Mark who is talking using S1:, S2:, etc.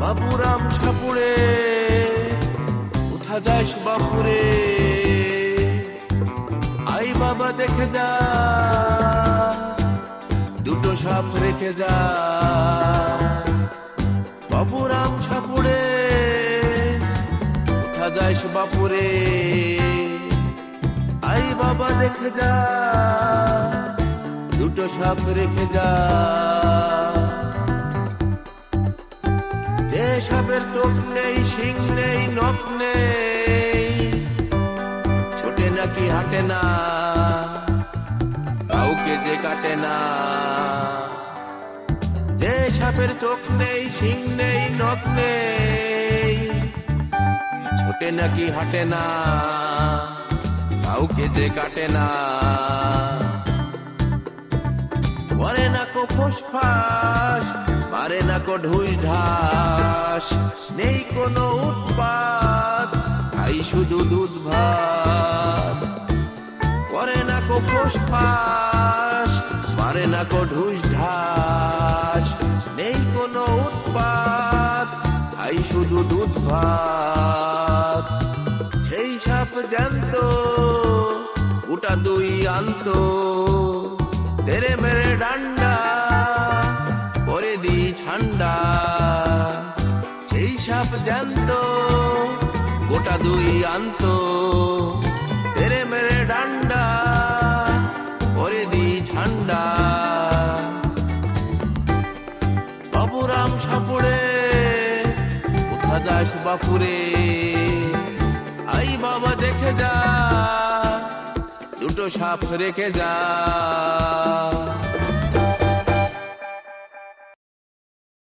S1: বাবুরাম ছাপুরে কোথা যাস বাপুরে, আই বাবা দেখে যা দুটো সাপ রেখে যা। বাবুরাম ছাপুরে কোথা যাস বাপুরে, আই বাবা দেখে যা দুটো সাপ রেখে যা। যে সাপের চোখ নেই, শিং নেই, নখ নেই, ছোটে নাকি হাঁটে না, কাউকে যে কাটে না। যে সাপের চোখ নেই, শিং নেই, নখ নেই, ছোটে নাকি হাঁটে না, কাউকে যে কাটে না। করে না কো ফোসফাস, পারে না কো ঢুই ঢাস, নেই কোনো উৎপাত, খাই শুধু দুধ ভাত। করে না কো ফোসফাস, পারে না কো ঢুস ঢাস, নেই কোনো উৎপাত, খাই শুধু দুধ ভাত। সেই সাপ জ্যান্ত গোটা দুই আনতো, তেরে মেরে ডান্ডা করে দি ঠান্ডা। সেই সাপ জ্যান্ত গোটা দুই আনতো, তেরে মেরে ডান্ডা করে দি ঠান্ডা। বাবুরাম সাপুরে কোথা যাস বাপুরে, আই বাবা দেখে যা দুটো সাপ রেখে যা।